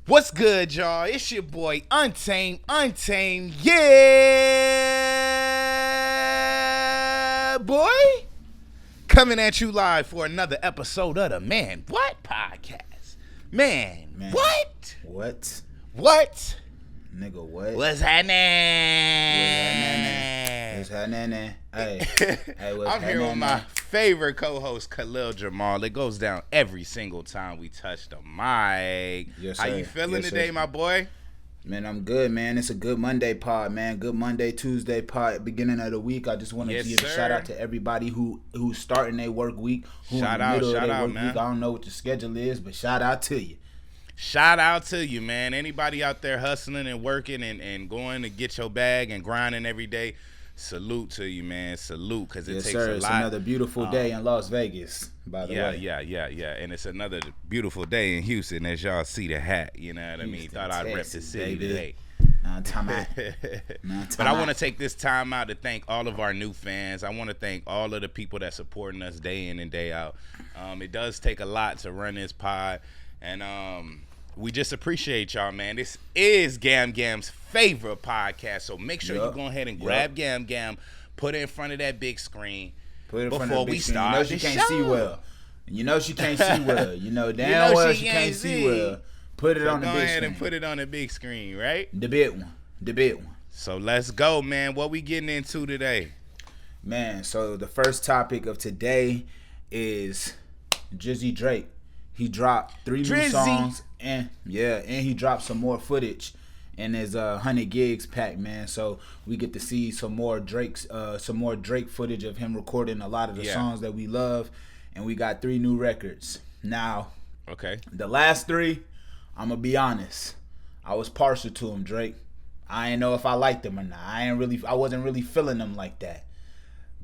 What's good, y'all? It's your boy Untamed, yeah, boy. Coming at you live for another episode of the Man What Podcast. Man. What? What? Nigga, what? What's happening? Hey, what's I'm here with my favorite co-host, Khalil Jamal. It goes down every single time we touch the mic. Yes, How sir. you feeling Yes, today, sir. my boy? Man, I'm good, man. It's a good Monday pod, man. Good Monday, Tuesday pod, beginning of the week. I just want to give a shout out to everybody who's starting their work week, who Shout in the out, middle shout of their out, work man. week. I don't know what the schedule is, but shout out to you. Shout out to you, man. Anybody out there hustling and working and going to get your bag and grinding every day, salute to you, man. Salute, because it Yes, takes sir. a It's lot. another beautiful day in Las Vegas, by the way. Yeah. And it's another beautiful day in Houston, as y'all see the hat. You know what I mean? Houston, Thought I'd rep the Texas, city baby. today. But I want to take this time out to thank all of our new fans. I want to thank all of the people that supporting us day in and day out. It does take a lot to run this pod, and we just appreciate y'all, man. This is Gam Gam's favorite podcast, so make sure you go ahead and grab Gam Gam, put it in front of that big screen before we start. You know she can't see well. You know she can't see well. You know damn well she can't see well. Put it on the big screen. Go ahead and put it on the big screen, right? The big one. So let's go, man. What we getting into today? Man, so the first topic of today is Drizzy Drake. He dropped 3 new songs and he dropped some more footage in his 100 gigs pack, man. So we get to see some more Drake footage of him recording a lot of the songs that we love, and we got 3 new records. Now, the last 3, I'm gonna be honest, I was partial to him, Drake. I ain't know if I liked them or not. I wasn't really feeling them like that.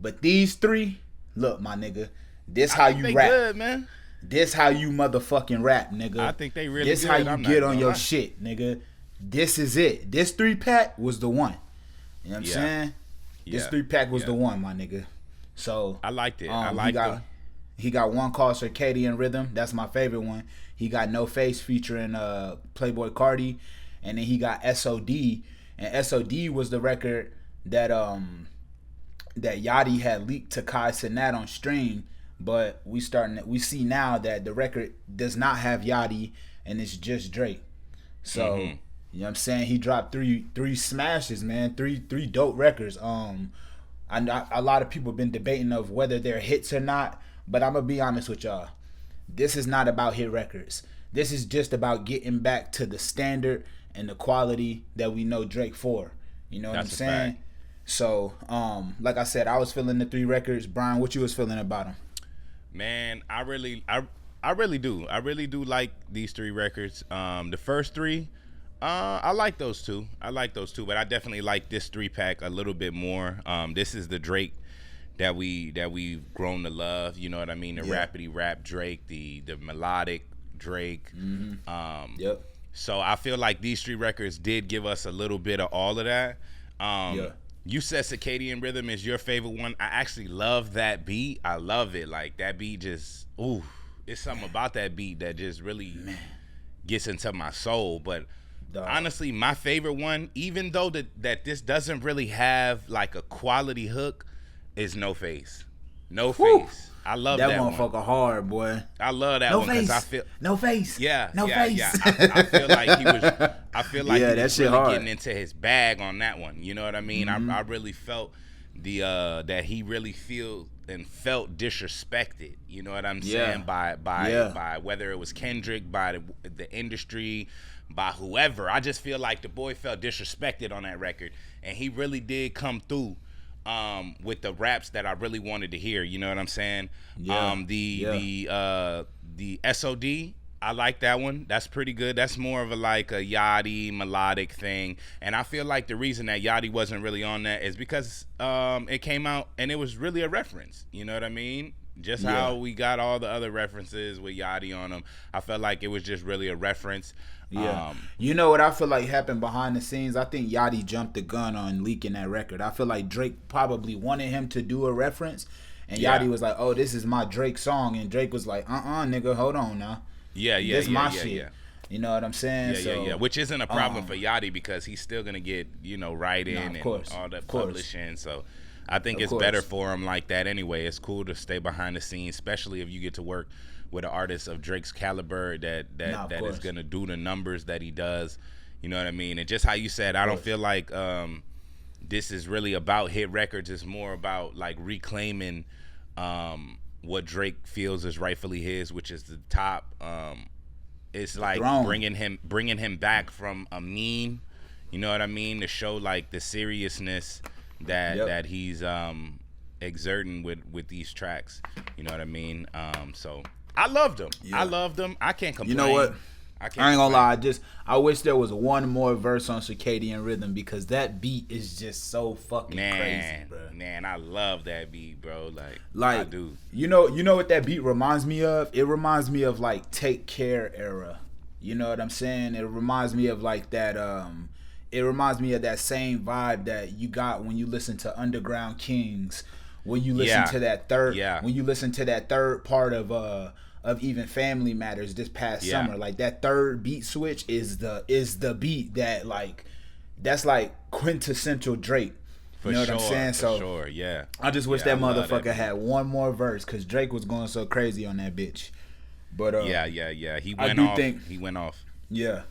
But these 3, look, my nigga, this how you rap. Good, man. This how you motherfucking rap, nigga. I think they really This good. how you I'm get not on gonna your lie. shit, nigga. This is it. This 3-pack was the one. You know what I'm saying? This 3-pack was the one, my nigga. So I liked it. I liked it. He got one called Circadian Rhythm. That's my favorite one. He got No Face featuring Playboy Cardi, and then he got SOD. And SOD was the record that Yachty had leaked to Kai Cenat on stream. But we see now that the record does not have Yachty and it's just Drake. So you know what I'm saying? He dropped three smashes, man. Three dope records. A lot of people have been debating of whether they're hits or not. But I'm gonna be honest with y'all. This is not about hit records. This is just about getting back to the standard and the quality that we know Drake for. You know what I'm saying? Fact. So, like I said, I was feeling the 3 records. Brian, what you was feeling about them? Man, I really do. I really do like these 3 records. The first 3, I like those 2. But I definitely like this 3-pack a little bit more. This is the Drake that we've grown to love. You know what I mean? The rapidy rap Drake, the melodic Drake. So I feel like these 3 records did give us a little bit of all of that. You said Circadian Rhythm is your favorite one. I actually love that beat. I love it. Like, that beat just, it's something about that beat that just really gets into my soul. But honestly, my favorite one, even though that this doesn't really have like a quality hook, is No Face. No Face. I love that one. That motherfucker hard, boy. I love that one because I feel No Face. No face. Yeah. I feel like he was. I feel like he that was shit really hard. getting into his bag on that one. You know what I mean? I really felt that he really felt disrespected. You know what I'm saying? By whether it was Kendrick, by the industry, by whoever. I just feel like the boy felt disrespected on that record, and he really did come through. With the raps that I really wanted to hear, you know what I'm saying? The SOD, I like that one. That's pretty good. That's more of a Yachty melodic thing, and I feel like the reason that Yachty wasn't really on that is because it came out and it was really a reference. You know what I mean? Just how we got all the other references with Yachty on them. I felt like it was just really a reference. Yeah. You know what I feel like happened behind the scenes? I think Yachty jumped the gun on leaking that record. I feel like Drake probably wanted him to do a reference, and Yachty was like, "Oh, this is my Drake song," and Drake was like, "Nigga, hold on now. Yeah, This my shit." You know what I'm saying? Yeah. Which isn't a problem for Yachty because he's still gonna get writing and all that publishing. So I think it's better for him like that anyway. It's cool to stay behind the scenes, especially if you get to work with an artist of Drake's caliber that is gonna do the numbers that he does. You know what I mean? And just how you said, I don't feel like this is really about hit records. It's more about like reclaiming what Drake feels is rightfully his, which is the top. It's like bringing him back from a meme. You know what I mean? To show like the seriousness that he's exerting with these tracks. You know what I mean? So I loved them. I loved them. I can't complain. You know what? I ain't gonna lie. I wish there was one more verse on Circadian Rhythm because that beat is just so fucking crazy, bro. Man, I love that beat, bro. Like I do. You know what that beat reminds me of? It reminds me of like Take Care era. You know what I'm saying? It reminds me of like that. It reminds me of that same vibe that you got when you listen to Underground Kings. When you listen to that third. When you listen to that third part of Even Family Matters this past summer, like that third beat switch is the beat that like that's like quintessential Drake. You know what I'm saying? So sure, yeah. I just wish that motherfucker had one more verse because Drake was going so crazy on that bitch. But yeah. He went off. Yeah.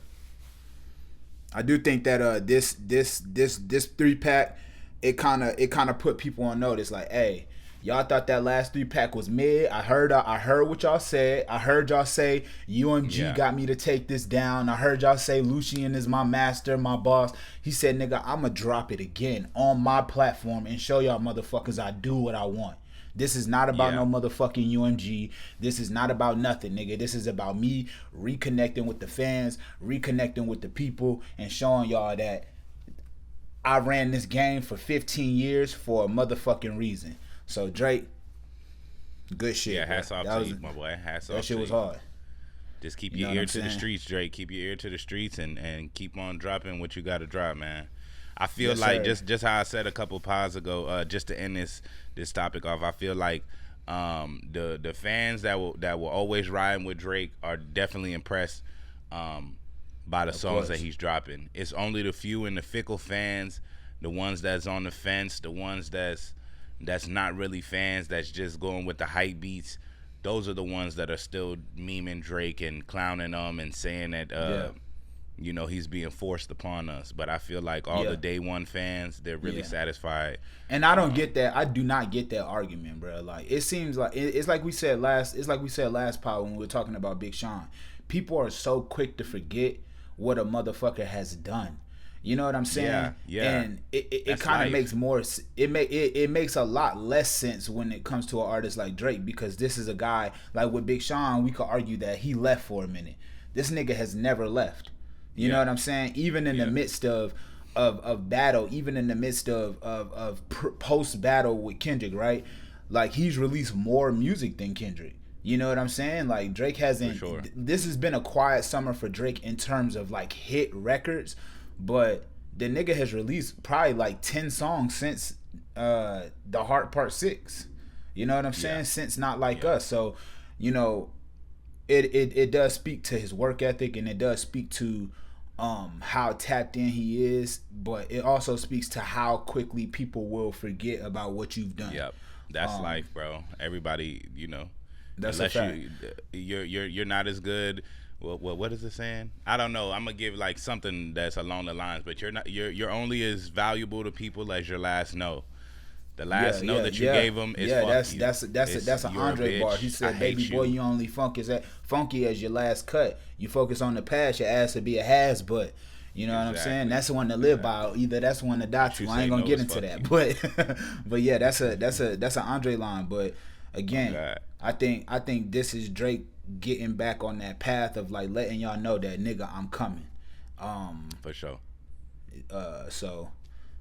I do think that this 3-pack it kind of put people on notice like, hey, y'all thought that last 3-pack was mid. I heard what y'all said. I heard y'all say UMG got me to take this down. I heard y'all say Lucian is my master, my boss. He said, nigga, I'ma drop it again on my platform and show y'all motherfuckers I do what I want. This is not about no motherfucking UMG. This is not about nothing, nigga. This is about me reconnecting with the fans, reconnecting with the people, and showing y'all that I ran this game for 15 years for a motherfucking reason. So Drake, good shit. Yeah, hats off to you, my boy. Hats off. That shit was hard. Just keep your ear to the streets, Drake. Keep your ear to the streets and keep on dropping what you got to drop, man. I feel like just how I said a couple pods ago, just to end this topic off, I feel like the fans that will always ride with Drake are definitely impressed by the songs that he's dropping. It's only the few and the fickle fans, the ones that's on the fence, the ones that's not really fans, that's just going with the hype beats. Those are the ones that are still memeing Drake and clowning him and saying that he's being forced upon us. But I feel like all the day one fans, they're really satisfied. And I don't get that. I do not get that argument, bro. Like it seems like it's like we said last pod when we were talking about Big Sean. People are so quick to forget what a motherfucker has done. You know what I'm saying? Yeah. And it kind of makes more. It makes a lot less sense when it comes to an artist like Drake because this is a guy like with Big Sean. We could argue that he left for a minute. This nigga has never left. You know what I'm saying? Even in the midst of battle, even in the midst of post battle with Kendrick, right? Like he's released more music than Kendrick. You know what I'm saying? Like Drake hasn't. For sure. This has been a quiet summer for Drake in terms of like hit records. But the nigga has released probably like 10 songs since The Heart Part 6. You know what I'm saying? Since Not Like Us. So, it does speak to his work ethic and it does speak to how tapped in he is. But it also speaks to how quickly people will forget about what you've done. Yep. That's life, bro. Everybody, that's unless a fact. You're not as good. Well, what is it saying? I don't know. I'm gonna give like something that's along the lines, but you're only as valuable to people as your last no. The last no that you gave them is that's an Andre bar. He said, "Baby boy, you only funky as your last cut. You focus on the past, your ass would be a has butt." You know what I'm saying? That's the one to live by. Either that's the one to die to. I ain't gonna get into that, but yeah, that's an Andre line. But again, I think this is Drake getting back on that path of like letting y'all know that nigga I'm coming. For sure. So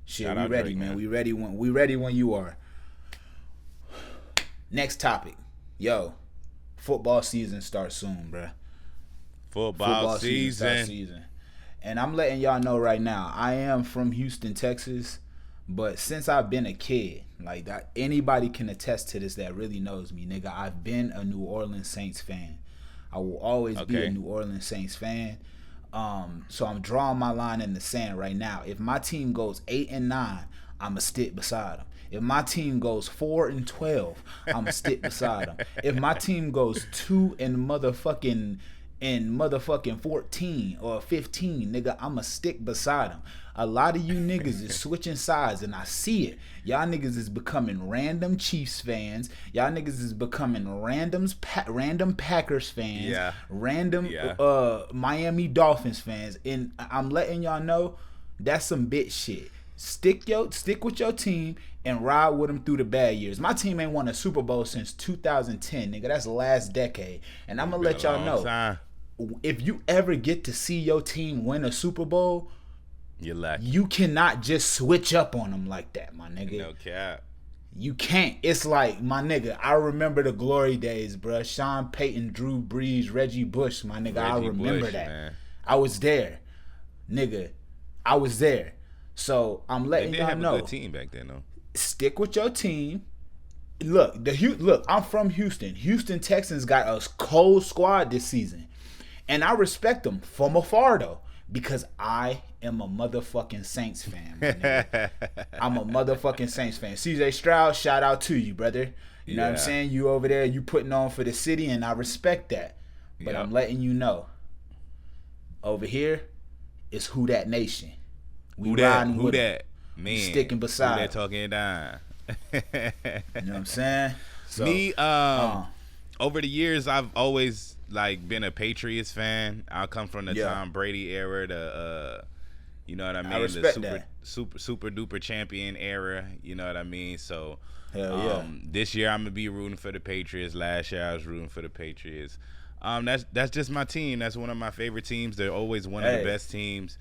shit, Shout we out ready, Drake, man. We ready when you are. Next topic. Yo, football season starts soon, bruh. Football season. And I'm letting y'all know right now, I am from Houston, Texas, but since I've been a kid, like that, anybody can attest to this that really knows me, nigga. I've been a New Orleans Saints fan. I will always be a Okay. New Orleans Saints fan. So I'm drawing my line in the sand right now. If my team goes 8-9, I'ma stick beside them. If my team goes 4-12, I'ma stick beside them. If my team goes 2 and motherfucking 14 or 15, nigga, I'ma stick beside them. A lot of you niggas is switching sides, and I see it. Y'all niggas is becoming random Chiefs fans. Y'all niggas is becoming random Packers fans. Yeah. Random Yeah. Miami Dolphins fans. And I'm letting y'all know that's some bitch shit. Stick with your team and ride with them through the bad years. My team ain't won a Super Bowl since 2010, nigga. That's the last decade. And I'm gonna let y'all know, if you ever get to see your team win a Super Bowl, you're lucky. You cannot just switch up on them like that, my nigga. No cap. You can't. It's like, my nigga, I remember the glory days, bruh. Sean Payton, Drew Brees, Reggie Bush, my nigga. I remember Bush, that. Man. I was there. Nigga, I was there. So I'm letting y'all know. They have a good team back then, though. Stick with your team. Look, I'm from Houston. Houston Texans got a cold squad this season. And I respect them from afar, though, because I am a motherfucking Saints fan, my nigga. I'm a motherfucking Saints fan. CJ Stroud, shout out to you, brother. You know what I'm saying? You over there, you putting on for the city, and I respect that. But I'm letting you know, over here, it's Who That Nation. Who that? Man. Sticking beside. Who that talking down? You know what I'm saying? So, me, over the years, I've always been a Patriots fan. I come from the Tom Brady era, you know what I mean? I respect the that. super duper champion era, you know what I mean? So hell yeah. This year I'm gonna be rooting for the Patriots. Last year I was rooting for the Patriots. That's just my team. That's one of my favorite teams. They're always one of the best teams,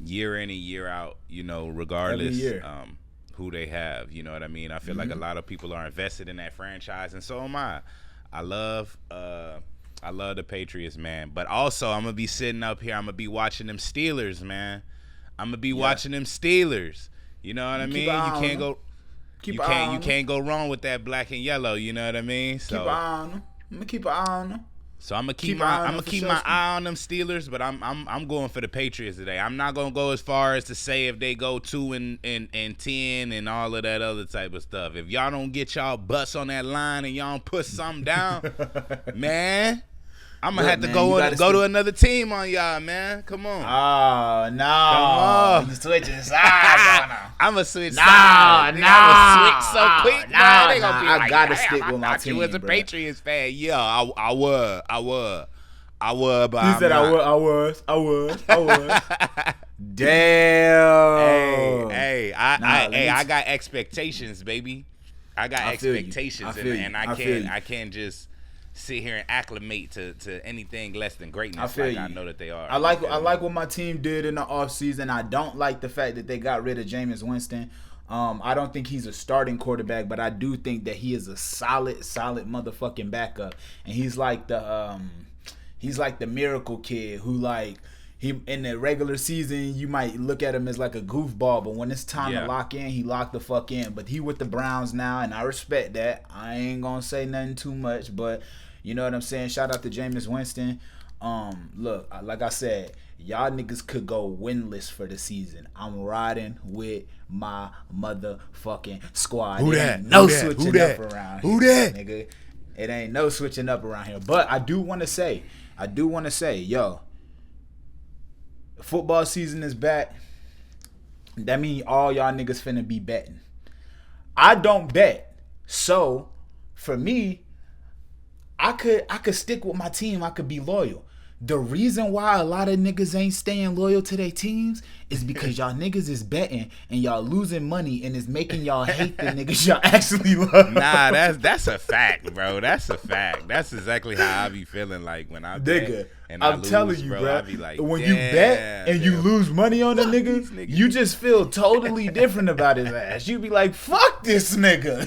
year in and year out, you know, regardless who they have, you know what I mean? I feel like a lot of people are invested in that franchise, and so am I. I love the Patriots, man. But also, I'm gonna be sitting up here. I'm gonna be watching them Steelers, man. I'm gonna be watching them Steelers. You know what I mean? You can't go wrong with that black and yellow. You know what I mean? So keep an eye on them. I'm gonna keep an eye on them. So I'm gonna keep my eye on them Steelers, but I'm going for the Patriots today. I'm not gonna go as far as to say if they go 2-10 and all of that other type of stuff. If y'all don't get y'all butts on that line and y'all don't put something down, man, I'm gonna have to go to another team on y'all, man. Come on. Oh no! Come on. You switching sides. I'm gonna switch sides. I'm gonna switch so quick, man. They gonna be I like, gotta stick with my team. You was a Patriots fan, yeah. I was, but he said I was. Damn. Hey, I got expectations, baby. I got expectations, and I can't just sit here and acclimate to anything less than greatness. I know that they are. I like what my team did in the offseason. I don't like the fact that they got rid of Jameis Winston. I don't think he's a starting quarterback, but I do think that he is a solid motherfucking backup. And he's like the miracle kid who he in the regular season you might look at him as like a goofball, but when it's time to lock in, he locked the fuck in. But he with the Browns now, and I respect that. I ain't gonna say nothing too much, but you know what I'm saying? Shout out to Jameis Winston. Look, like I said, y'all niggas could go winless for the season. I'm riding with my motherfucking squad. Who that? No switching up around here. Who that? Nigga. It ain't no switching up around here. But I do want to say, yo, football season is back. That means all y'all niggas finna be betting. I don't bet. So, for me, I could stick with my team. I could be loyal. The reason why a lot of niggas ain't staying loyal to their teams is because y'all niggas is betting and y'all losing money, and it's making y'all hate the niggas y'all actually love. Nah, that's a fact, bro. That's a fact. That's exactly how I be feeling like when I bet. And I'm telling you, bro. I be like, when you bet and you lose money on a nigga, you just feel totally different about his ass. You be like, fuck this nigga.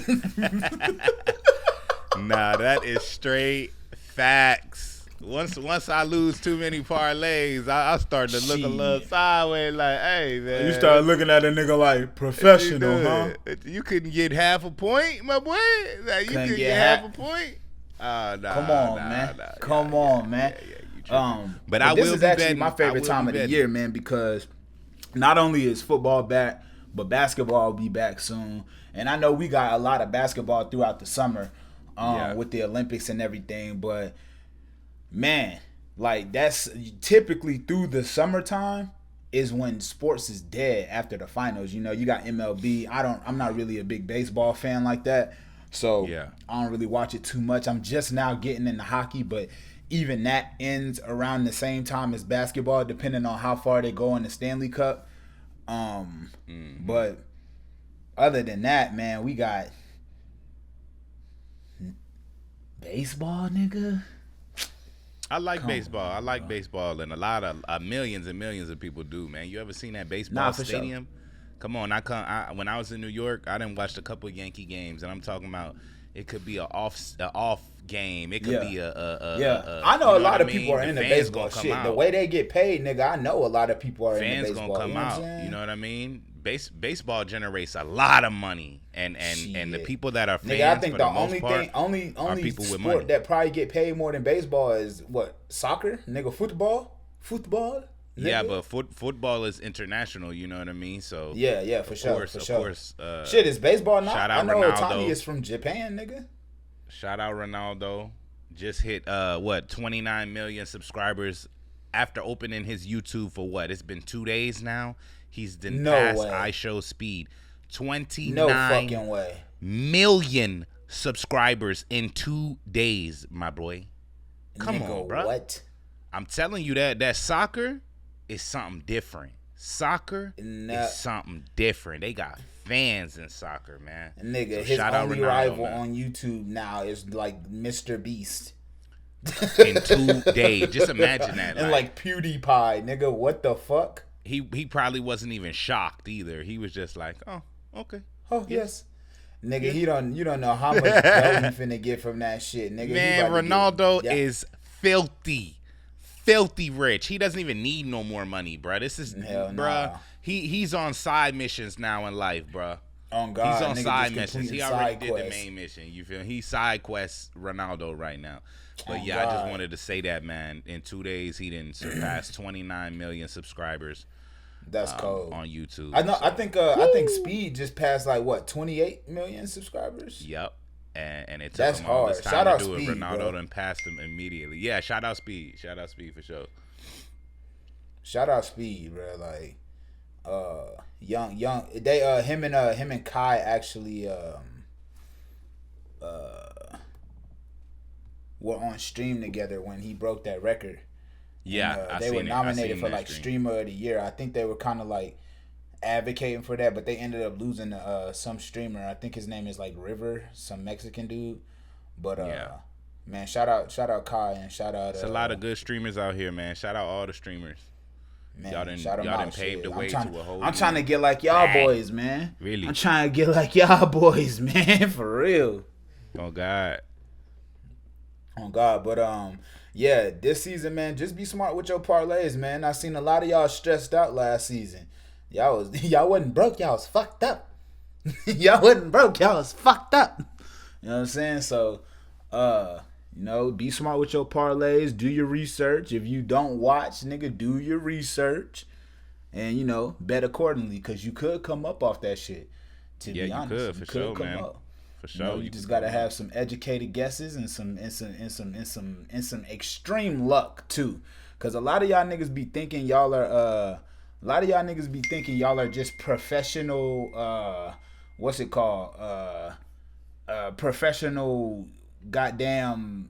Nah, that is straight facts. Once I lose too many parlays, I start to look a little sideways like, hey, man. You start looking at a nigga like, professional, huh? You couldn't get half a point, my boy? Like, you couldn't get half a point? Come on, man. Come on, man. You tripping. But I this will is be actually betting. my favorite time of the year, man, because not only is football back, but basketball will be back soon. And I know we got a lot of basketball throughout the summer with the Olympics and everything. But, man, like that's typically through the summertime is when sports is dead after the finals. You know, you got MLB. I'm not really a big baseball fan like that. So I don't really watch it too much. I'm just now getting into hockey, but even that ends around the same time as basketball, depending on how far they go in the Stanley Cup. But other than that, man, we got baseball, nigga. I like baseball. I like baseball, and a lot of millions and millions of people do, man. You ever seen that baseball stadium? Sure. Come on, when I was in New York, I done watched a couple of Yankee games, and I'm talking about it could be a off game. It could be a I know a lot of people are into baseball shit. The way they get paid, nigga, I know a lot of people are into baseball. Fans gonna come out. You know what I mean? Baseball generates a lot of money, and the people that are fans, nigga, I think the only sport that probably get paid more than baseball is what, soccer, nigga, football. Nigga? Yeah, but football is international. You know what I mean? So yeah, for sure. Of course. Shit, is baseball not? Shout out I know Ronaldo. Otani is from Japan, nigga. Shout out Ronaldo. Just hit 29 million subscribers after opening his YouTube for what? It's been 2 days now. He's passed iShow speed. 29 million subscribers in 2 days, my boy. Come on, bro. What? I'm telling you that soccer is something different. Soccer is something different. They got fans in soccer, man. Nigga, so his only rival on YouTube now is like Mr. Beast. In 2 days. Just imagine that. And like PewDiePie, nigga, what the fuck? He probably wasn't even shocked either. He was just like, oh, okay. Oh, yes. Nigga, you don't know how much dough he finna get from that shit, nigga. Man, Ronaldo is filthy rich. He doesn't even need no more money, bro. This is, bruh. He's on side missions now in life, bruh. On God, he's on nigga, side missions. He already did the main mission. You feel? He side quests Ronaldo right now. But I just wanted to say that, man. In 2 days, he didn't surpass 29 million subscribers. That's cold on YouTube. I know. So. I think Speed just passed like what 28 million subscribers. Yep. And it took him all this time to do it. Ronaldo and passed him immediately. Yeah, shout out Speed. Shout out Speed for sure. Shout out Speed, bro. Like, young. They him and Kai actually were on stream together when he broke that record. Yeah, and, they were nominated for like Streamer of the Year. I think they were kind of like advocating for that, but they ended up losing some streamer. I think his name is like River, some Mexican dude. But man, shout out Kai and shout out. It's a lot of good streamers out here, man. Shout out all the streamers. Man, y'all done paved the way to a whole. I'm trying to get like y'all boys, man. Really? I'm trying to get like y'all boys, man. For real. Oh God. But yeah, this season, man, just be smart with your parlays, man. I seen a lot of y'all stressed out last season. Y'all wasn't broke, y'all was fucked up. Y'all wasn't broke, y'all was fucked up. You know what I'm saying? So, be smart with your parlays. Do your research. If you don't watch, nigga, do your research. And, bet accordingly, because you could come up off that shit. To be honest, you could, for sure, man. Up. For sure, you just gotta have some educated guesses and some extreme luck too, because a lot of y'all niggas be thinking y'all are just professional. What's it called? Professional goddamn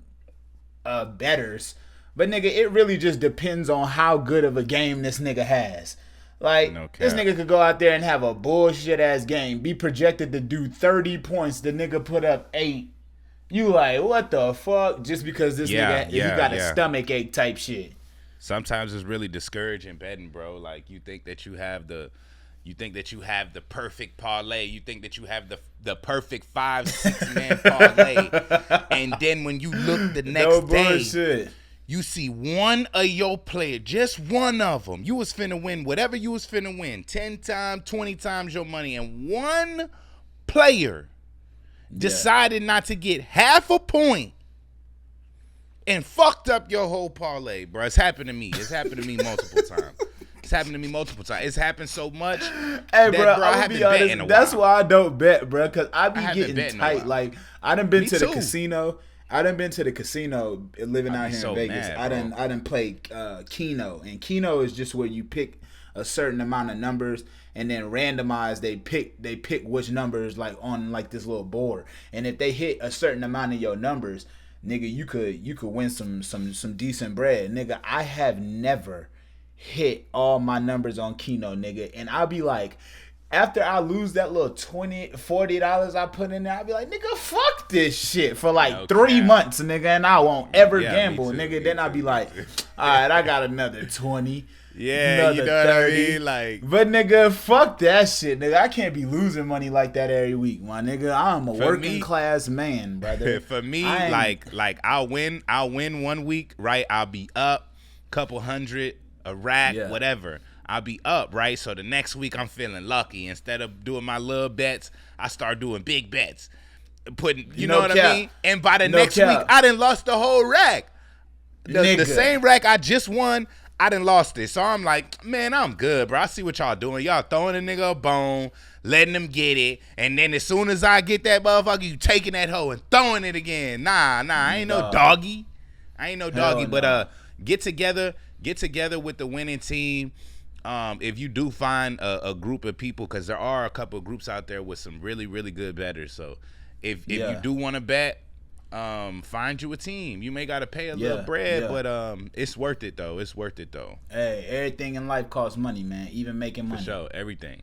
betters. But nigga, it really just depends on how good of a game this nigga has. Like, this nigga could go out there and have a bullshit-ass game, be projected to do 30 points, the nigga put up 8. You like, what the fuck? Just because this nigga, he got a stomach ache type shit. Sometimes it's really discouraging betting, bro. Like, you think that you have the perfect parlay. You think that you have the perfect 5-6 man parlay. And then when you look the next day, you see one of your players, just one of them. You was finna win whatever you was finna win, 10 times, 20 times your money, and one player decided not to get half a point and fucked up your whole parlay, bro. It's happened to me. It's happened to me multiple times. It's happened to me multiple times. It's happened so much. Hey, that, bro, I haven't be betting in a That's while. why I don't bet, bro, because I be haven't bet getting in a while. tight. Like, I done been Me to the too. casino. I done been to the casino living out be here so in Vegas. mad, I done played Keno, and Keno is just where you pick a certain amount of numbers and then randomize. They pick which numbers like on like this little board, and if they hit a certain amount of your numbers, nigga, you could win some decent bread, nigga. I have never hit all my numbers on Keno, nigga, and I'll be like, after I lose that little $40 I put in there, I'll be like, nigga, fuck this shit for like 3 months, nigga, and I won't ever gamble, nigga. Then I'll be like, all right, I got another 20. Yeah, another you know 30. what I mean? Like, but nigga, fuck that shit, nigga. I can't be losing money like that every week, my nigga. I'm a working class man, brother. For me, like I'll win 1 week, right? I'll be up couple hundred, a rack, whatever. I'll be up, right? So the next week I'm feeling lucky. Instead of doing my little bets, I start doing big bets. Putting, you know what I mean? And by the next week, I done lost the whole rack. The same rack I just won, I done lost it. So I'm like, man, I'm good, bro. I see what y'all doing. Y'all throwing a nigga a bone, letting him get it. And then as soon as I get that motherfucker, you taking that hoe and throwing it again. Nah, I ain't no doggy. But get together with the winning team. If you do find a group of people, because there are a couple of groups out there with some really, really good bettors. So if you do want to bet, find you a team. You may gotta pay a little bread, but it's worth it though. Hey, everything in life costs money, man. Even making money. For sure, everything.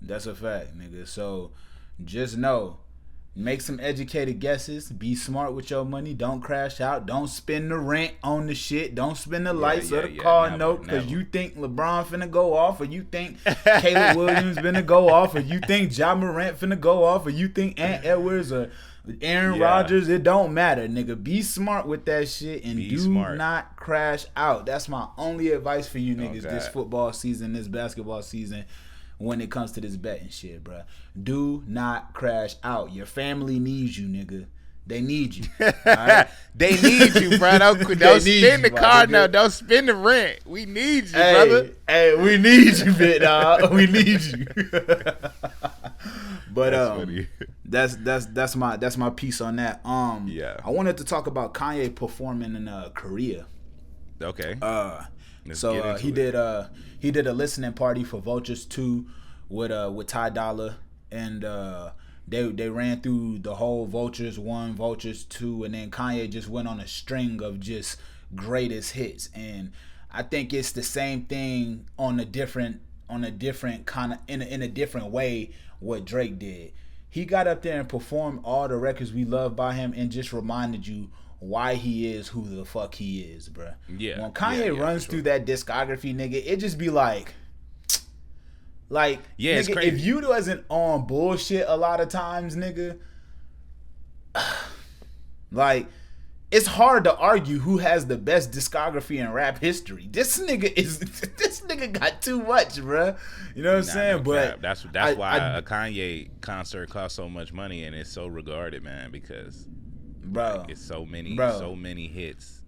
That's a fact, nigga. So just know, make some educated guesses. Be smart with your money. Don't crash out. Don't spend the rent on the shit. Don't spend the lights or the car note because you think LeBron finna go off, or you think Caleb Williams finna go off, or you think Ja Morant finna go off, or you think Ant Edwards or Aaron Rodgers. It don't matter, nigga. Be smart with that shit and not crash out. That's my only advice for you niggas this football season, this basketball season. When it comes to this betting shit, bro, do not crash out. Your family needs you, nigga. They need you. All right? They need you, bro. Don't spend the car now. Don't spend the rent. We need you, brother. Hey, we need you, bit dog. We need you. But that's my piece on that. I wanted to talk about Kanye performing in Korea. Okay. He did a listening party for Vultures 2 with Ty Dolla, and they ran through the whole Vultures 1, Vultures 2, and then Kanye just went on a string of just greatest hits. And I think it's the same thing on a different kind of in a different way what Drake did. He got up there and performed all the records we love by him and just reminded you why he is who the fuck he is, bruh. Yeah. When Kanye runs through that discography, nigga, it just be like, nigga, it's crazy. If you wasn't on bullshit a lot of times, nigga, like, it's hard to argue who has the best discography in rap history. This nigga got too much, bruh. You know what I'm saying? But that's why a Kanye concert costs so much money and it's so regarded, man, because it's so many hits.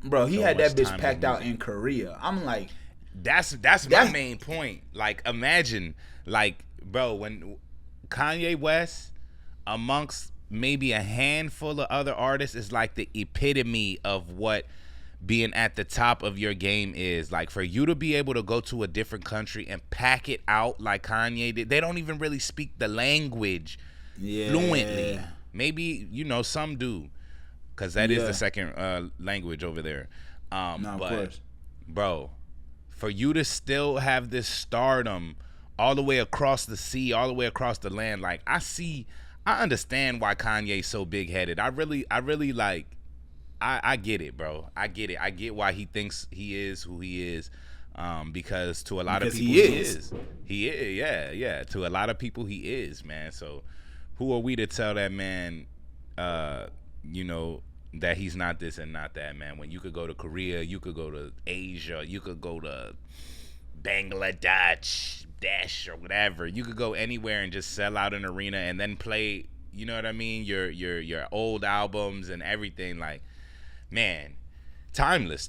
Bro, he had that bitch packed out in Korea. I'm like, that's my main point. Like, imagine, like, bro, when Kanye West amongst maybe a handful of other artists is like the epitome of what being at the top of your game is. Like, for you to be able to go to a different country and pack it out like Kanye did. They don't even really speak the language fluently. Maybe, some do, because that is the second language over there. Of course. Bro, for you to still have this stardom all the way across the sea, all the way across the land, like, I understand why Kanye's so big-headed. I really like, I get it, bro. I get it. I get why he thinks he is who he is, because to a lot of people he is. He is, yeah. To a lot of people he is, man. So who are we to tell that man, that he's not this and not that, man? When you could go to Korea, you could go to Asia, you could go to Bangladesh, or whatever. You could go anywhere and just sell out an arena and then play, you know what I mean, your old albums and everything. Like, man, timeless,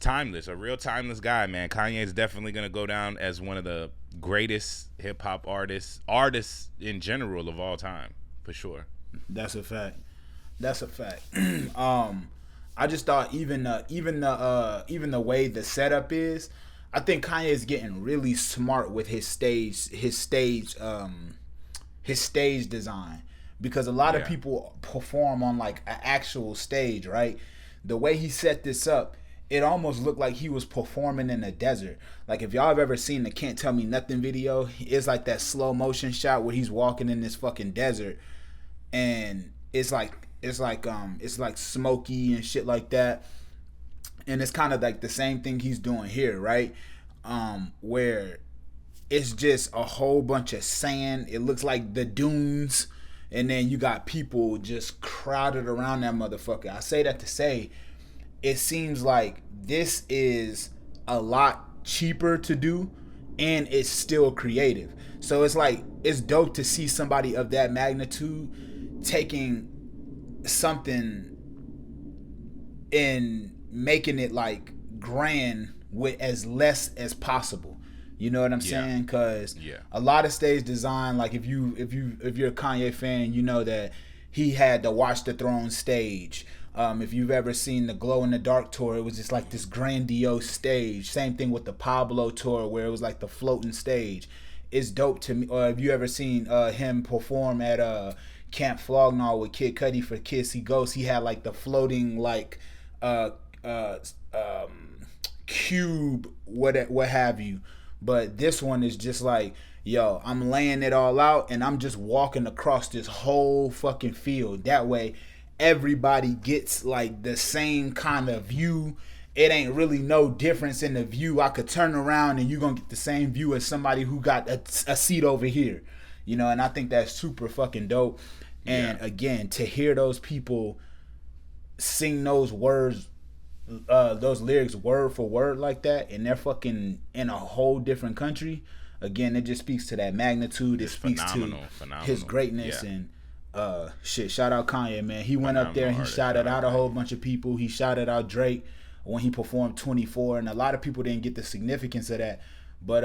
a real timeless guy, man. Kanye is definitely gonna go down as one of the greatest hip hop artists in general of all time, for sure. That's a fact. That's a fact. I just thought even the way the setup is, I think Kanye is getting really smart with his stage design, because a lot of people perform on like an actual stage, right? The way he set this up, it almost looked like he was performing in a desert. Like if y'all have ever seen the Can't Tell Me Nothing video, it's like that slow motion shot where he's walking in this fucking desert, and it's like smoky and shit like that. And it's kind of like the same thing he's doing here, right? Where it's just a whole bunch of sand. It looks like the dunes, and then you got people just crowded around that motherfucker. I say that to say, it seems like this is a lot cheaper to do, and it's still creative. So it's like, it's dope to see somebody of that magnitude taking something and making it like grand with as less as possible. You know what I'm saying? Because a lot of stage design, like if you're a Kanye fan, you know that he had the Watch the Throne stage. If you've ever seen the Glow in the Dark tour, it was just like this grandiose stage. Same thing with the Pablo tour, where it was like the floating stage. It's dope to me. Or have you ever seen him perform at Camp Flognaw with Kid Cudi for Kids See Ghosts? He had like the floating like cube, what have you. But this one is just like, yo, I'm laying it all out and I'm just walking across this whole fucking field. That way everybody gets like the same kind of view. It ain't really no difference in the view. I could turn around and you're gonna get the same view as somebody who got a seat over here. You know, and I think that's super fucking dope. And again, to hear those people sing those words, those lyrics word for word like that, and they're fucking in a whole different country, again, it just speaks to that magnitude. It speaks to his greatness. And shout out Kanye, man. He went up there and he shouted out a whole bunch of people. He shouted out Drake when he performed 24, and a lot of people didn't get the significance of that, but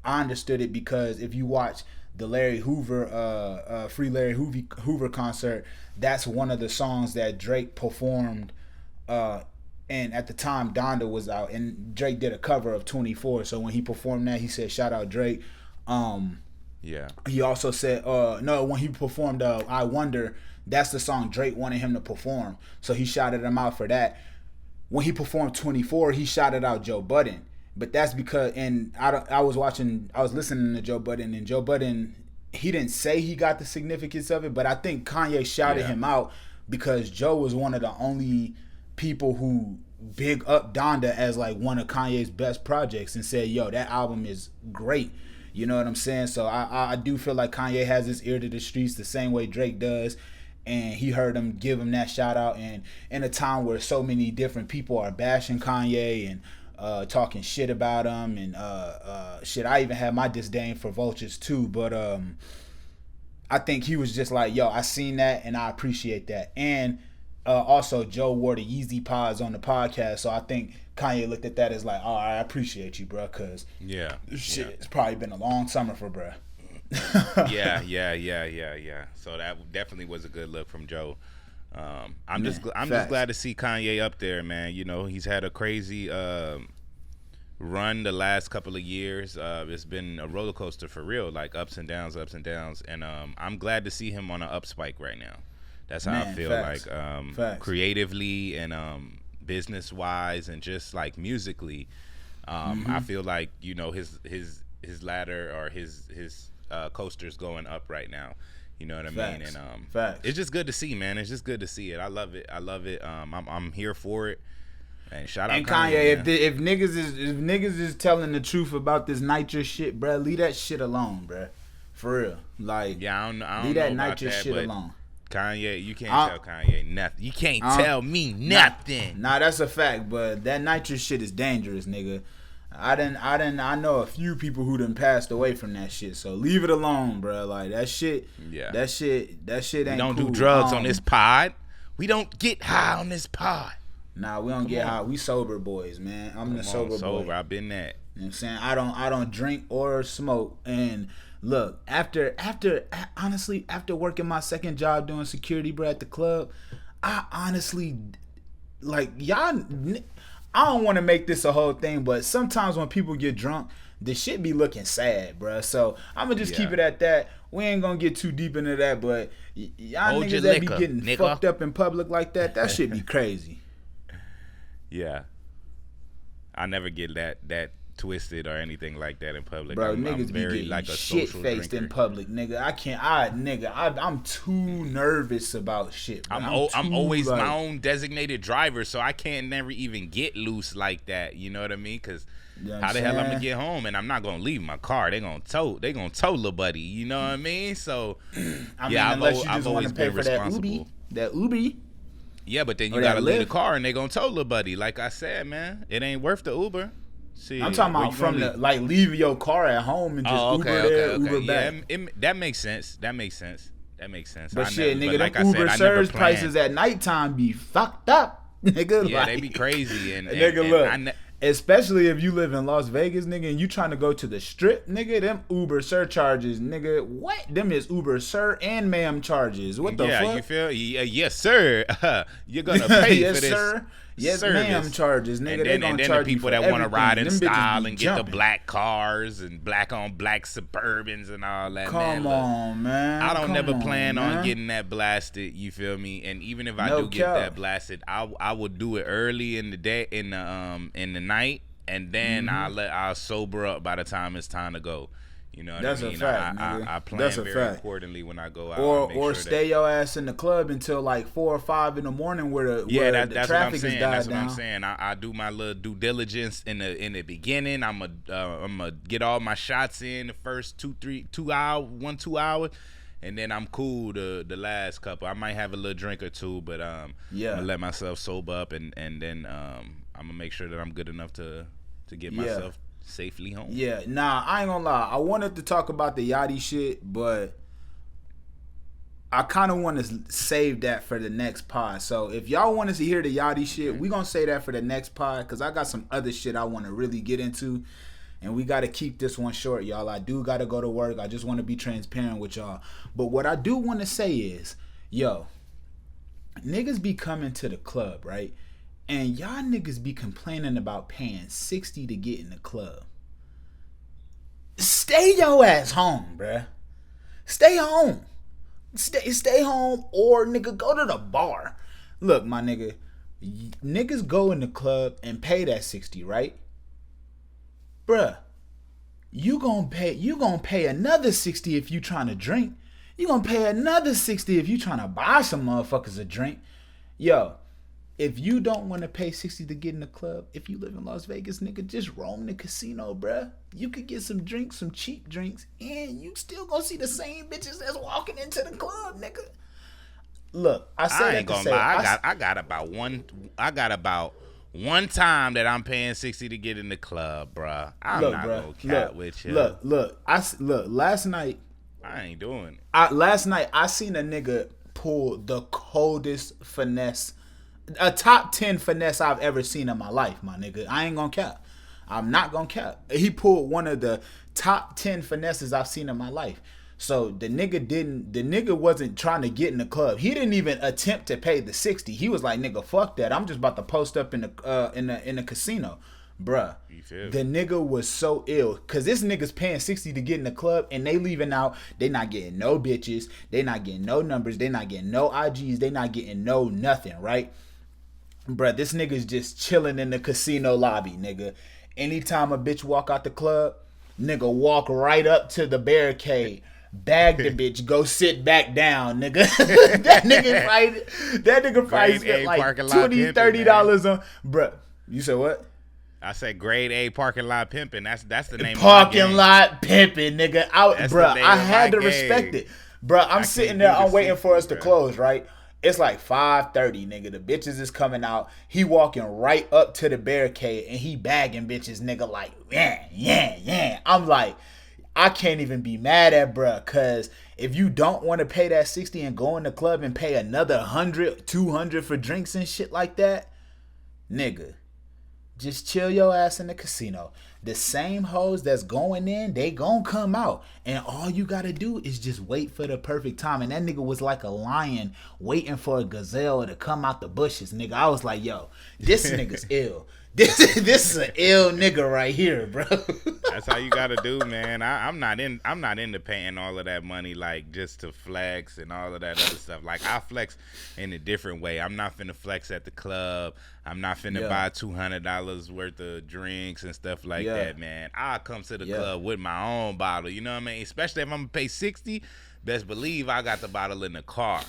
I understood it, because if you watch the Larry Hoover Free Larry Hoover concert, that's one of the songs that Drake performed, and at the time Donda was out, and Drake did a cover of 24. So when he performed that, he said shout out Drake. He also said no, when he performed I Wonder, that's the song Drake wanted him to perform, so he shouted him out for that. When he performed 24, he shouted out Joe Budden. But that's because, and I was listening to Joe Budden, and Joe Budden, he didn't say he got the significance of it, but I think Kanye shouted him out because Joe was one of the only people who big up Donda as like one of Kanye's best projects and said, yo, that album is great. You know what I'm saying? So I do feel like Kanye has his ear to the streets the same way Drake does. And he heard him give him that shout out. And in a time where so many different people are bashing Kanye and talking shit about him and shit, I even had my disdain for Vultures too. But I think he was just like, yo, I seen that and I appreciate that. And also Joe wore the Yeezy pods on the podcast, so I think Kanye looked at that as like, oh, I appreciate you, bro, because shit, it's probably been a long summer for bro. yeah. So that definitely was a good look from Joe. I'm just glad to see Kanye up there, man. You know, he's had a crazy run the last couple of years. It's been a roller coaster for real, like ups and downs. And I'm glad to see him on an up spike right now. That's how I feel. Like creatively and business wise and just like musically. I feel like, you know, his ladder or his coaster's going up right now. You know what I mean? And it's just good to see, man. It's just good to see it. I love it. I'm here for it. And shout out Kanye. If niggas is telling the truth about this nitrous shit, bro, leave that shit alone, bro. For real. Like, I don't leave know that about nitrous that, shit but alone. Kanye, you can't tell Kanye nothing. You can't tell me nothing. Nah, that's a fact. But that nitrous shit is dangerous, nigga. I know a few people who done passed away from that shit. So leave it alone, bro. Like that shit. Yeah. That shit ain't. We don't cool. do drugs on this pod. We don't get high on this pod. Nah, we don't Come get on. high. We sober boys, man. I'm the Come on, sober sober. boy. I've been that. You know what I'm saying? I don't drink or smoke. And look, after honestly, after working my second job doing security, bro, at the club, I honestly like y'all. I don't want to make this a whole thing, but sometimes when people get drunk, the shit be looking sad, bro. So I'm gonna just keep Yeah. it at that. We ain't gonna get too deep into that, but y'all Hold your niggas that be liquor, getting nigga. fucked up in public like that shit be crazy. Yeah. I never get that twisted or anything like that in public. Bro, I'm niggas be very getting like a shit social faced drinker. in public, nigga. I'm too nervous about shit. Bro. I'm too, always like, my own designated driver, so I can't never even get loose like that. You know what I mean? Because you know what how I'm the hell I'm saying? gonna get home and I'm not gonna leave my car? They gonna tow little buddy. You know what I mean? So I yeah, mean, unless you I've just want always to pay been for that responsible. Uber. Yeah, but then Or you that gotta leave the Lyft. car and they gonna tow little buddy. Like I said, man, it ain't worth the Uber. See, I'm talking about from the like leaving your car at home and just Uber there, Uber back. Yeah, that makes sense. That makes sense. But shit, nigga, like them I Uber said, I never surge planned. prices at nighttime be fucked up, nigga. Yeah, like, they be crazy and nigga, and look. Especially if you live in Las Vegas, nigga, and you trying to go to the strip, nigga, them Uber surcharges, nigga, what? Them is Uber sir and ma'am charges. What the fuck? You feel? Yeah, yes, sir. You're gonna pay yes, for this. sir. Yes, service. ma'am charges, nigga. And They then, gonna and then charge the you people for that want to ride in everything. Them bitches style be and get the jumping. black cars and black on black Suburbans and all that. Come man, on, man. I don't Come never on, plan man. on getting that blasted. You feel me? And even if I No do get cap. that blasted, I would do it early in the day, in the night, and then I'll sober up by the time it's time to go. You know what That's I a mean? fact, I nigga. plan That's a very fact. accordingly when I go out. Or and make sure stay your ass in the club until like 4 or 5 in the morning where the Yeah, the that's what I'm traffic is saying. died That's what down. I'm saying. I do my little due diligence in the beginning. I'm a get all my shots in the first 2 hours, and then I'm cool the last couple. I might have a little drink or two, but Yeah. I'm gonna let myself sober up, and then I'm gonna make sure that I'm good enough to get Yeah. myself safely home. Yeah, nah, I ain't gonna lie. I wanted to talk about the Yachty shit, but I kind of want to save that for the next pod. So if y'all want us to hear the Yachty shit, we gonna say that for the next pod because I got some other shit I want to really get into, and we got to keep this one short, y'all. I do got to go to work. I just want to be transparent with y'all. But what I do want to say is, yo, niggas be coming to the club, right? And y'all niggas be complaining about paying $60 to get in the club. Stay your ass home, bruh. Stay home. Stay home or nigga go to the bar. Look, my nigga, niggas go in the club and pay that $60, right? Bruh, you gonna pay another $60 if you trying to drink. You gonna pay another $60 if you trying to buy some motherfuckers a drink. Yo, if you don't want to pay $60 to get in the club, if you live in Las Vegas, nigga, just roam the casino, bruh. You could get some drinks, some cheap drinks, and you still gonna see the same bitches that's walking into the club, nigga. Look, I ain't gonna lie. I got about one time that I'm paying $60 to get in the club, bruh. I'm not gonna cat with you. Look. Last night, I ain't doing it. Last night I seen a nigga pull the coldest finesse, a top 10 finesse I've ever seen in my life, my nigga. I ain't gonna cap. I'm not gonna cap. He pulled one of the top 10 finesses I've seen in my life. So the nigga wasn't trying to get in the club. He didn't even attempt to pay the $60. He was like, nigga, fuck that. I'm just about to post up in the casino. Bruh. The nigga was so ill. Cause this nigga's paying $60 to get in the club and they leaving out. They not getting no bitches. They not getting no numbers. They not getting no IGs. They not getting no nothing, right? Bruh, this nigga's just chilling in the casino lobby, nigga. Anytime a bitch walk out the club, nigga walk right up to the barricade, bag the bitch, go sit back down, nigga. that nigga probably spent like $20, $30 on. Bruh, you said what? I said grade A parking lot pimping. That's the name. Parking lot pimping, nigga. Bruh, I had to respect it. Bruh, I'm sitting there. I'm waiting for us to close, right? It's like 5:30, nigga. The bitches is coming out. He walking right up to the barricade and he bagging bitches, nigga, like, yeah. I'm like, I can't even be mad at bruh, cause if you don't want to pay that $60 and go in the club and pay another $100, $200 for drinks and shit like that, nigga, just chill your ass in the casino. The same hoes that's going in, they gon' come out. And all you gotta do is just wait for the perfect time. And that nigga was like a lion waiting for a gazelle to come out the bushes, nigga. I was like, yo, this nigga's ill. This is an ill nigga right here, bro. That's how you gotta do, man. I'm not into paying all of that money like just to flex and all of that other stuff. Like I flex in a different way. I'm not finna flex at the club. I'm not finna buy $200 worth of drinks and stuff like that, man. I'll come to the club with my own bottle. You know what I mean? Especially if I'm gonna pay $60, best believe I got the bottle in the car.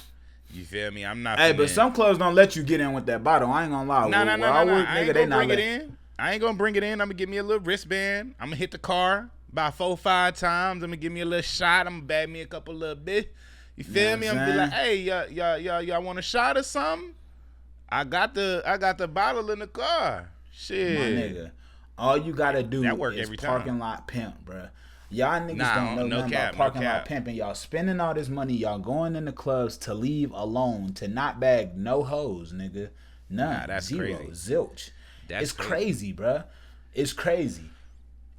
You feel me? I'm not. Hey, but some clubs don't let you get in with that bottle. I ain't gonna lie. No. I ain't gonna bring it in. I ain't gonna bring it in. I'm gonna give me a little wristband. I'm gonna hit the car about 4-5 times. I'm gonna give me a little shot. I'm gonna bag me a couple little bit. You feel me? I'm gonna be like, hey, y'all want a shot or something? I got the bottle in the car. Shit, my nigga. All you gotta do is every parking time. lot pimp, bruh. Y'all niggas don't know nothing about parking lot pimping. Y'all spending all this money. Y'all going in the clubs to leave alone, to not bag no hoes, nigga. None. Nah, that's zero. crazy. Zilch. It's crazy, bruh. It's crazy.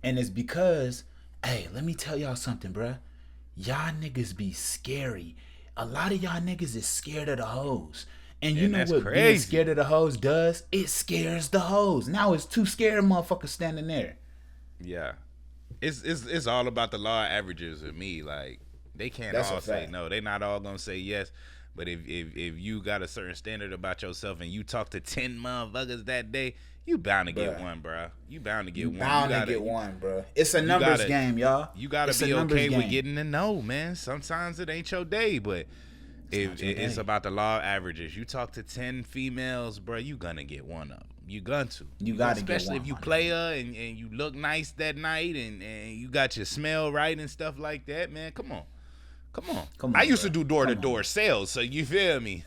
And it's because, hey, let me tell y'all something, bruh. Y'all niggas be scary. A lot of y'all niggas is scared of the hoes. And you know what being scared of the hoes does? It scares the hoes. Now it's two scared motherfuckers standing there. Yeah. It's all about the law of averages with me. Like they can't all say no. They not all gonna say yes. But if you got a certain standard about yourself and you talk to 10 motherfuckers that day, you bound to get one, bro. You bound to get one. Bound to get one, bro. It's a numbers game, y'all. You gotta be okay with getting to know, man. Sometimes it ain't your day, but it's about the law of averages. You talk to 10 females, bro, you gonna get one of them. You got to. You gotta get one. Especially if you play her and you look nice that night and you got your smell right and stuff like that, man. Come on. I used to do door-to-door sales, so you feel me?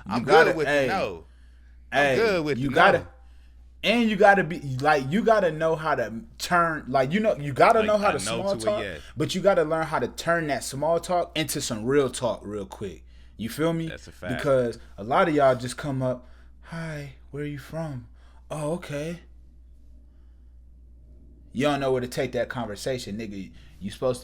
I'm good with the no. I'm good with the no. And you gotta be like, you gotta know how to turn, like, you gotta know how to small talk, but you gotta learn how to turn that small talk into some real talk real quick. You feel me? That's a fact. Because a lot of y'all just come up, hi, where are you from? Oh, okay. You don't know where to take that conversation, nigga. You supposed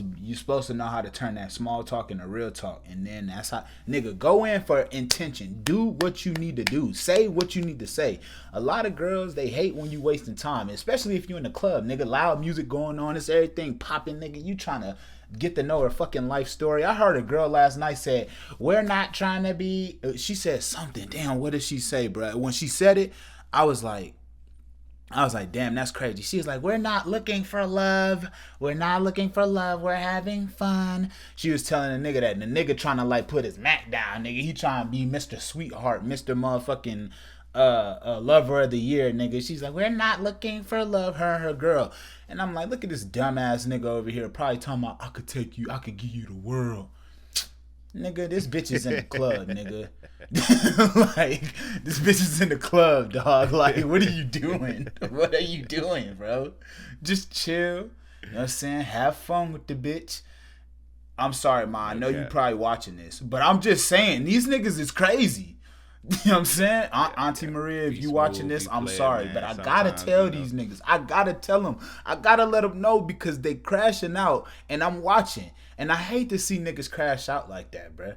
to know how to turn that small talk into real talk, and then that's how, nigga, go in for intention. Do what you need to do. Say what you need to say. A lot of girls, they hate when you wasting time, especially if you in the club, nigga. Loud music going on, it's everything popping, nigga. You trying to get to know her fucking life story. I heard a girl last night said, "We're not trying to be." She said something. Damn, what did she say, bro? When she said it, I was like, damn, that's crazy. She was like, we're not looking for love. We're not looking for love. We're having fun. She was telling the nigga that. And the nigga trying to like put his Mac down, nigga. He trying to be Mr. Sweetheart, Mr. motherfucking lover of the year, nigga. She's like, we're not looking for love, her and her girl. And I'm like, look at this dumbass nigga over here probably talking about, I could give you the world. Nigga, this bitch is in the club, nigga. Like, this bitch is in the club, dog. Like, what are you doing? What are you doing, bro? Just chill. You know what I'm saying? Have fun with the bitch. I'm sorry, ma. I know you probably watching this. But I'm just saying, these niggas is crazy. You know what I'm saying? Auntie Maria, if you watching this, I'm sorry. But I gotta tell these niggas. I gotta tell them. I gotta let them know because they crashing out and I'm watching. And I hate to see niggas crash out like that, bruh.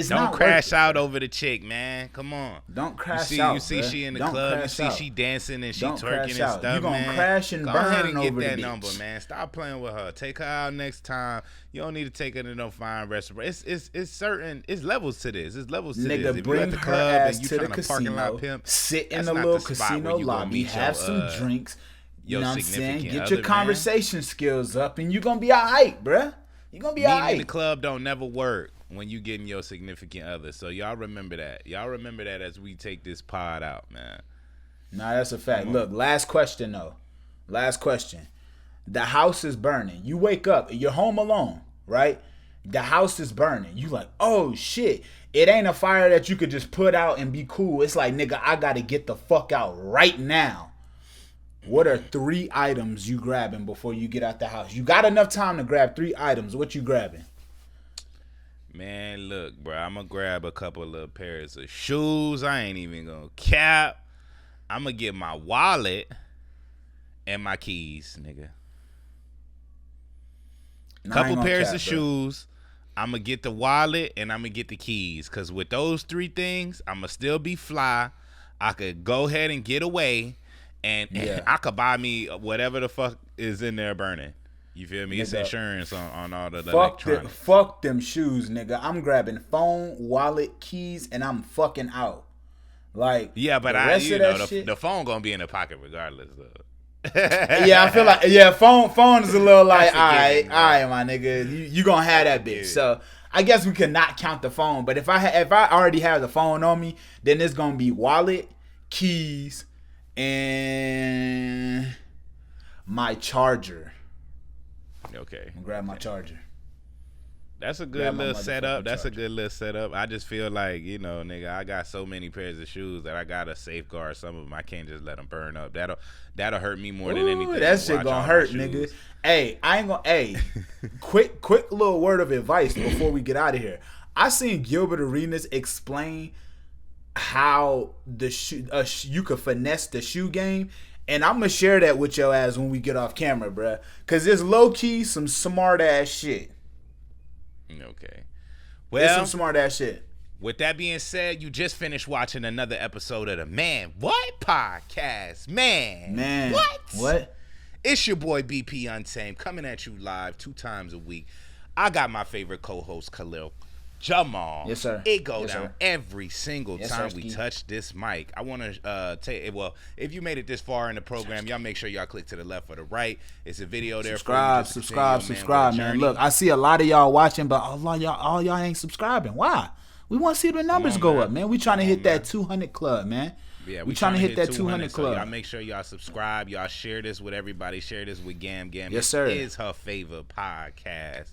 Don't crash out over the chick, man. Come on. Don't crash out. You see she in the club. You see she dancing and she twerking and stuff, man. You gonna crash and burn over the bitch. Go ahead and get that number, man. Stop playing with her. Take her out next time. You don't need to take her to no fine restaurant. It's certain. It's levels to this. It's levels to this. Nigga, bring her ass to the casino. Sit in the little casino lobby. Have some drinks. You know what I'm saying? Get your conversation skills up, and you gonna be alright, bruh. You gonna be alright. Meeting in the club don't never work when you getting your significant other. So y'all remember that. Y'all remember that as we take this pod out, man. Nah, that's a fact. Look, last question though. Last question. The house is burning. You wake up, you're home alone, right? The house is burning. You like, oh shit. It ain't a fire that you could just put out and be cool. It's like, nigga, I gotta get the fuck out right now. What are 3 items you grabbing before you get out the house? You got enough time to grab 3 items. What you grabbing? Man, look, bro, I'm going to grab a couple of pairs of shoes. I ain't even going to cap. I'm gonna get my wallet and my keys, nigga. Couple pairs of shoes. I'm gonna get the wallet and I'm gonna get the keys. Cause with those 3 things, I'm gonna still be fly. I could go ahead and get away, and I could buy me whatever the fuck is in there burning. You feel me? It's insurance on all the electronics. Fuck them shoes, nigga. I'm grabbing phone, wallet, keys, and I'm fucking out. Like, yeah, but the phone gonna be in the pocket regardless though. Yeah, I feel like phone is a little like all right, my nigga, you gonna have that bitch. Yeah. So I guess we could not count the phone, but if I already have the phone on me, then it's gonna be wallet, keys, and my charger. Okay, I'm grab my charger. That's a good little setup. I just feel like, nigga, I got so many pairs of shoes that I gotta safeguard some of them. I can't just let them burn up. That'll hurt me more than anything. That shit gonna hurt, nigga. Hey, I ain't gonna. Hey, quick little word of advice before we get out of here. I seen Gilbert Arenas explain how the you could finesse the shoe game. And I'm gonna share that with your ass when we get off camera, bruh. Cause it's low key some smart ass shit. Okay. Well, it's some smart ass shit. With that being said, you just finished watching another episode of the Man What Podcast. Man What? It's your boy BP Untamed coming at you live 2 times a week. I got my favorite co-host Khalil Jamal. Yes, sir. It go down every single time we touch this mic. I want to if you made it this far in the program, y'all make sure y'all click to the left or the right. It's a video there. Subscribe, man. Look, I see a lot of y'all watching, but all y'all ain't subscribing. Why? We want to see the numbers go up, man. We trying to hit that 200 club, man. Yeah, we trying to hit that 200 club. So y'all make sure y'all subscribe. Y'all share this with everybody. Share this with Gam. Yes, sir. This is her favorite podcast.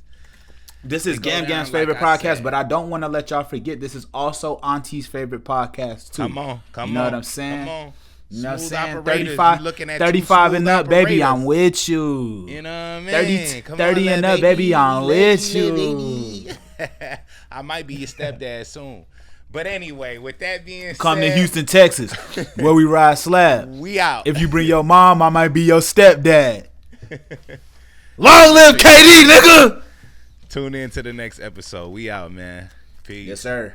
This is Gam's favorite podcast, but I don't want to let y'all forget this is also Auntie's favorite podcast too. Come on. You know what I'm saying? Come on. You know what I'm saying? 35 and up, baby, I'm with you. You know what I mean? 30 and up, baby, I'm with you. I might be your stepdad soon. But anyway, with that being said, come to Houston, Texas, where we ride slab. We out. If you bring your mom, I might be your stepdad. Long live KD, nigga. Tune in to the next episode. We out, man. Peace. Yes, sir.